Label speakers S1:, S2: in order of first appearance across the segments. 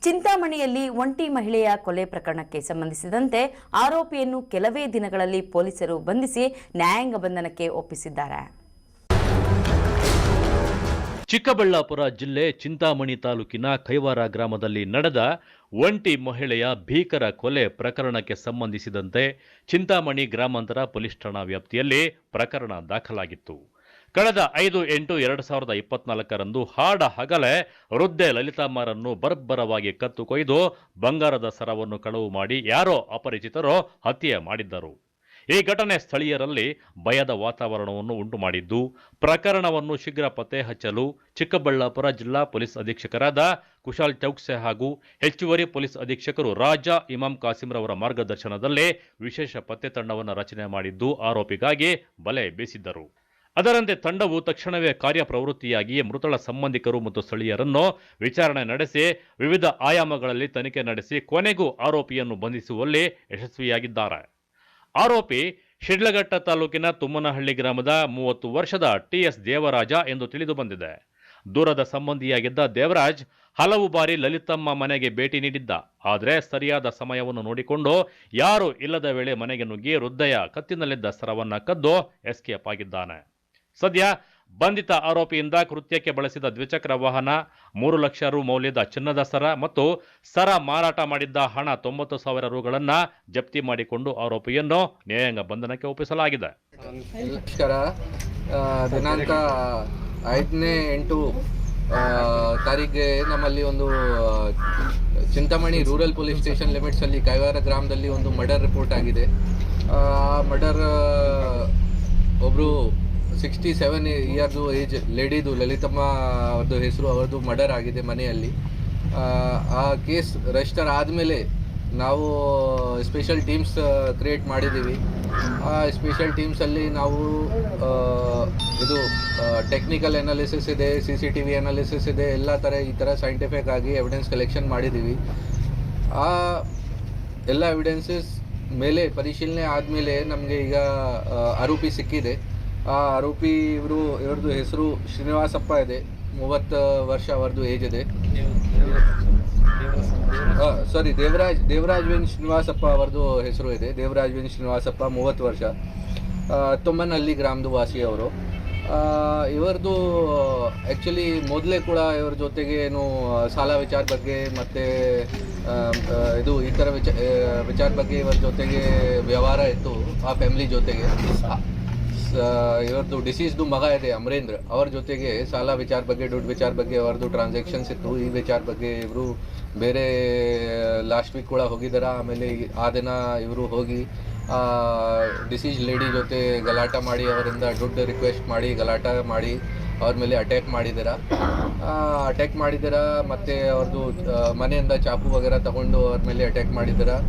S1: ಚಿಂತಾಮಣಿಯಲ್ಲಿ ಒಂಟಿ ಮಹಿಳೆಯ ಕೊಲೆ ಪ್ರಕರಣಕ್ಕೆ ಸಂಬಂಧಿಸಿದಂತೆ ಆರೋಪಿಯನ್ನು ಕೆಲವೇ ದಿನಗಳಲ್ಲಿ ಪೊಲೀಸರು ಬಂಧಿಸಿ ನ್ಯಾಯಾಂಗ ಬಂಧನಕ್ಕೆ ಒಪ್ಪಿಸಿದ್ದಾರೆ.
S2: ಚಿಕ್ಕಬಳ್ಳಾಪುರ ಜಿಲ್ಲೆ ಚಿಂತಾಮಣಿ ತಾಲೂಕಿನ ಕೈವಾರ ಗ್ರಾಮದಲ್ಲಿ ನಡೆದ ಒಂಟಿ ಮಹಿಳೆಯ ಭೀಕರ ಕೊಲೆ ಪ್ರಕರಣಕ್ಕೆ ಸಂಬಂಧಿಸಿದಂತೆ ಚಿಂತಾಮಣಿ ಗ್ರಾಮಾಂತರ ಪೊಲೀಸ್ ಠಾಣಾ ವ್ಯಾಪ್ತಿಯಲ್ಲಿ ಪ್ರಕರಣ ದಾಖಲಾಗಿತ್ತು. ಕಳೆದ 5/8/2024ರಂದು ಹಾಡ ಹಗಲೇ ವೃದ್ಧೆ ಲಲಿತಾಮ್ಮರನ್ನು ಬರ್ಬರವಾಗಿ ಕತ್ತು ಕೊಯ್ದು ಬಂಗಾರದ ಸರವನ್ನು ಕಳವು ಮಾಡಿ ಯಾರೋ ಅಪರಿಚಿತರು ಹತ್ಯೆ ಮಾಡಿದ್ದರು. ಈ ಘಟನೆ ಸ್ಥಳೀಯರಲ್ಲಿ ಭಯದ ವಾತಾವರಣವನ್ನು ಉಂಟು ಮಾಡಿದ್ದು, ಪ್ರಕರಣವನ್ನು ಶೀಘ್ರ ಪತ್ತೆ ಹಚ್ಚಲು ಚಿಕ್ಕಬಳ್ಳಾಪುರ ಜಿಲ್ಲಾ ಪೊಲೀಸ್ ಅಧೀಕ್ಷಕರಾದ ಕುಶಾಲ್ ಚೌಕ್ಸೆ ಹಾಗೂ ಹೆಚ್ಚುವರಿ ಪೊಲೀಸ್ ಅಧೀಕ್ಷಕರು ರಾಜಾ ಇಮಾಮ್ ಕಾಸಿಂರವರ ಮಾರ್ಗದರ್ಶನದಲ್ಲಿ ವಿಶೇಷ ಪತ್ತೆ ತಂಡವನ್ನು ರಚನೆ ಮಾಡಿದ್ದು, ಆರೋಪಿಗಾಗಿ ಬಲೆ ಬೀಸಿದ್ದರು. ಅದರಂತೆ ತಂಡವು ತಕ್ಷಣವೇ ಕಾರ್ಯಪ್ರವೃತ್ತಿಯಾಗಿ ಮೃತಳ ಸಂಬಂಧಿಕರು ಮತ್ತು ಸ್ಥಳೀಯರನ್ನು ವಿಚಾರಣೆ ನಡೆಸಿ ವಿವಿಧ ಆಯಾಮಗಳಲ್ಲಿ ತನಿಖೆ ನಡೆಸಿ ಕೊನೆಗೂ ಆರೋಪಿಯನ್ನು ಬಂಧಿಸುವಲ್ಲಿ ಯಶಸ್ವಿಯಾಗಿದ್ದಾರೆ. ಆರೋಪಿ ಶಿಡ್ಲಘಟ್ಟ ತಾಲೂಕಿನ ತುಮ್ಮನಹಳ್ಳಿ ಗ್ರಾಮದ 30 ವರ್ಷದ ಟಿಎಸ್ ದೇವರಾಜ ಎಂದು ತಿಳಿದು ಬಂದಿದೆ. ದೂರದ ಸಂಬಂಧಿಯಾಗಿದ್ದ ದೇವರಾಜ್ ಹಲವು ಬಾರಿ ಲಲಿತಮ್ಮ ಮನೆಗೆ ಭೇಟಿ ನೀಡಿದ್ದ. ಆದರೆ ಸರಿಯಾದ ಸಮಯವನ್ನು ನೋಡಿಕೊಂಡು ಯಾರೂ ಇಲ್ಲದ ವೇಳೆ ಮನೆಗೆ ನುಗ್ಗಿ ವೃದ್ಧೆಯ ಕತ್ತಿನಲ್ಲಿದ್ದ ಸರವನ್ನ ಕದ್ದು ಎಸ್ಕೇಪ್ ಆಗಿದ್ದಾನೆ. ಸದ್ಯ ಬಂಧಿತ ಆರೋಪಿಯಿಂದ ಕೃತ್ಯಕ್ಕೆ ಬಳಸಿದ ದ್ವಿಚಕ್ರ ವಾಹನ, 3 ಲಕ್ಷ ರು ಮೌಲ್ಯದ ಚಿನ್ನದ ಸರ ಮತ್ತು ಸರ ಮಾರಾಟ ಮಾಡಿದ್ದ ಹಣ 90,000 ರುಗಳನ್ನು ಜಪ್ತಿ ಮಾಡಿಕೊಂಡು ಆರೋಪಿಯನ್ನು ನ್ಯಾಯಾಂಗ ಬಂಧನಕ್ಕೆ ಒಪ್ಪಿಸಲಾಗಿದೆ.
S3: ನಮಸ್ಕಾರ. ದಿನಾಂಕ 5/8 ತಾರೀಕಿಗೆ ನಮ್ಮಲ್ಲಿ ಒಂದು Chintamani rural police station limits ಅಲ್ಲಿ ಕೈವಾರ ಗ್ರಾಮದಲ್ಲಿ ಒಂದು ಮರ್ಡರ್ ರಿಪೋರ್ಟ್ ಆಗಿದೆ. ಮರ್ಡರ್ ಒಬ್ರು 67 ಇಯರ್ದು ಏಜ್ ಲೇಡಿದು ಲಲಿತಮ್ಮ ಅವ್ರದ್ದು ಹೆಸರು, ಅವ್ರದ್ದು ಮರ್ಡರ್ ಆಗಿದೆ ಮನೆಯಲ್ಲಿ. ಆ ಕೇಸ್ ರಿಜಿಸ್ಟರ್ ಆದಮೇಲೆ ನಾವು ಸ್ಪೆಷಲ್ ಟೀಮ್ಸ್ ಕ್ರಿಯೇಟ್ ಮಾಡಿದ್ದೀವಿ. ಆ ಸ್ಪೆಷಲ್ ಟೀಮ್ಸಲ್ಲಿ ನಾವು ಇದು ಟೆಕ್ನಿಕಲ್ ಅನಾಲಿಸಿಸ್ ಇದೆ, CCTV ಅನಾಲಿಸಿಸ್ ಇದೆ, ಎಲ್ಲ ಈ ಥರ ಸೈಂಟಿಫಿಕ್ ಆಗಿ ಎವಿಡೆನ್ಸ್ ಕಲೆಕ್ಷನ್ ಮಾಡಿದ್ದೀವಿ. ಆ ಎಲ್ಲ ಎವಿಡೆನ್ಸಸ್ ಮೇಲೆ ಪರಿಶೀಲನೆ ಆದಮೇಲೆ ನಮಗೆ ಈಗ ಆರೋಪಿ ಸಿಕ್ಕಿದೆ. ಆ ಆರೋಪಿ ಇವ್ರದ್ದು ಹೆಸರು ಶ್ರೀನಿವಾಸಪ್ಪ ಇದೆ, 30 ವರ್ಷ ಅವ್ರದ್ದು ಏಜ್ ಇದೆ. ದೇವರಾಜ್ ವಿನ್ ಶ್ರೀನಿವಾಸಪ್ಪ ಅವ್ರದ್ದು ಹೆಸರು ಇದೆ. ದೇವರಾಜ್ ವಿನ್ ಶ್ರೀನಿವಾಸಪ್ಪ 30 ವರ್ಷ, ತುಮ್ಮನಹಳ್ಳಿ ಗ್ರಾಮದ ವಾಸಿ ಅವರು. ಇವರದು ಆ್ಯಕ್ಚುಲಿ ಮೊದಲೇ ಕೂಡ ಇವ್ರ ಜೊತೆಗೆ ಏನು ಸಾಲ ವಿಚಾರ ಬಗ್ಗೆ ಮತ್ತು ಇದು ಈ ಥರ ವಿಚಾರ ಬಗ್ಗೆ ಇವ್ರ ಜೊತೆಗೆ ವ್ಯವಹಾರ ಇತ್ತು ಆ ಫ್ಯಾಮಿಲಿ ಜೊತೆಗೆ. ಇವ್ರದ್ದು ಡಿಸೀಸ್ದು ಮಗ ಇದೆ ಅಮರೇಂದ್ರ, ಅವ್ರ ಜೊತೆಗೆ ಸಾಲ ವಿಚಾರ ಬಗ್ಗೆ, ದುಡ್ಡು ವಿಚಾರ ಬಗ್ಗೆ ಅವ್ರದ್ದು ಟ್ರಾನ್ಸಾಕ್ಷನ್ಸ್ ಇತ್ತು. ಈ ವಿಚಾರ ಬಗ್ಗೆ ಇವರು ಬೇರೆ ಲಾಸ್ಟ್ ವೀಕ್ ಕೂಡ ಹೋಗಿದ್ದಾರೆ. ಆಮೇಲೆ ಆ ದಿನ ಇವರು ಹೋಗಿ ಡಿಸೀಸ್ ಲೇಡಿ ಜೊತೆ ಗಲಾಟ ಮಾಡಿ, ಅವರಿಂದ ದುಡ್ಡು ರಿಕ್ವೆಸ್ಟ್ ಮಾಡಿ ಗಲಾಟ ಮಾಡಿ ಅವ್ರ ಮೇಲೆ ಅಟ್ಯಾಕ್ ಮಾಡಿದ್ದೀರಾ ಮತ್ತು ಅವ್ರದ್ದು ಮನೆಯಿಂದ ಚಾಕು ವಗೇರ ತಗೊಂಡು ಅವ್ರ ಮೇಲೆ ಅಟ್ಯಾಕ್ ಮಾಡಿದ್ದೀರಾ.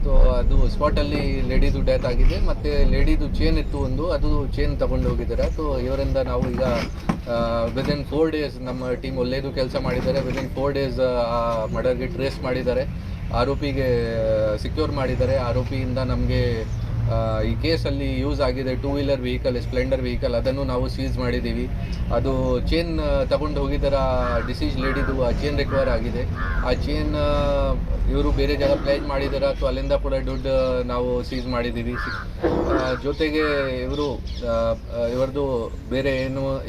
S3: ಸೊ ಅದು ಸ್ಪಾಟಲ್ಲಿ ಲೇಡಿದು ಡೆತ್ ಆಗಿದೆ. ಮತ್ತು ಲೇಡಿದು ಚೇನ್ ಇತ್ತು ಒಂದು, ಅದು ಚೇನ್ ತಗೊಂಡು ಹೋಗಿದ್ದಾರೆ. ಸೊ ಇವರಿಂದ ನಾವು ಈಗ ವಿದಿನ್ 4 ಡೇಸ್ ನಮ್ಮ ಟೀಮ್ ಒಳ್ಳೆಯದು ಕೆಲಸ ಮಾಡಿದ್ದಾರೆ. ವಿದಿನ್ 4 ಡೇಸ್ ಆ ಮರ್ಡರ್ಗೆ ಟ್ರೇಸ್ ಮಾಡಿದ್ದಾರೆ, ಆರೋಪಿಗೆ ಸಿಕ್ಯೂರ್ ಮಾಡಿದ್ದಾರೆ. ಆರೋಪಿಯಿಂದ ನಮಗೆ ಈ ಕೇಸಲ್ಲಿ ಯೂಸ್ ಆಗಿದೆ 2 ವೀಲರ್ ವೆಹಿಕಲ್, ಸ್ಪ್ಲೆಂಡರ್ ವೆಹಿಕಲ್, ಅದನ್ನು ನಾವು ಸೀಸ್ ಮಾಡಿದ್ದೀವಿ. ಅದು ಚೇನ್ ತಗೊಂಡು ಹೋಗಿದ್ದಾರೆ ಡಿಸೀಸ್ ಲೇಡಿದು, ಆ ಚೇನ್ ರಿಕವರ್ ಆಗಿದೆ. ಆ ಚೇನ್ ಇವರು ಬೇರೆ ಜಾಗ ಪ್ಲೇಸ್ ಮಾಡಿದ್ದಾರೆ, ಅಥವಾ ಅಲ್ಲಿಂದ ಕೂಡ ದುಡ್ಡು ನಾವು ಸೀಸ್ ಮಾಡಿದ್ದೀವಿ. ಜೊತೆಗೆ ಇವ್ರದ್ದು ಬೇರೆ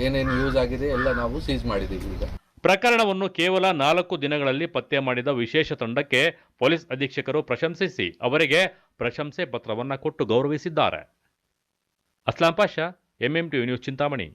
S3: ಏನೇನು ಯೂಸ್ ಆಗಿದೆ ಎಲ್ಲ ನಾವು ಸೀಸ್ ಮಾಡಿದ್ದೀವಿ. ಈಗ
S2: ಪ್ರಕರಣವನ್ನು ಕೇವಲ 4 ದಿನಗಳಲ್ಲಿ ಪತ್ತೆ ಮಾಡಿದ ವಿಶೇಷ ತಂಡಕ್ಕೆ ಪೊಲೀಸ್ ಅಧೀಕ್ಷಕರು ಪ್ರಶಂಸಿಸಿ ಅವರಿಗೆ ಪ್ರಶಂಸೆ ಪತ್ರವನ್ನು ಕೊಟ್ಟು ಗೌರವಿಸಿದ್ದಾರೆ. Aslam Pasha, MMTV news, Chintamani.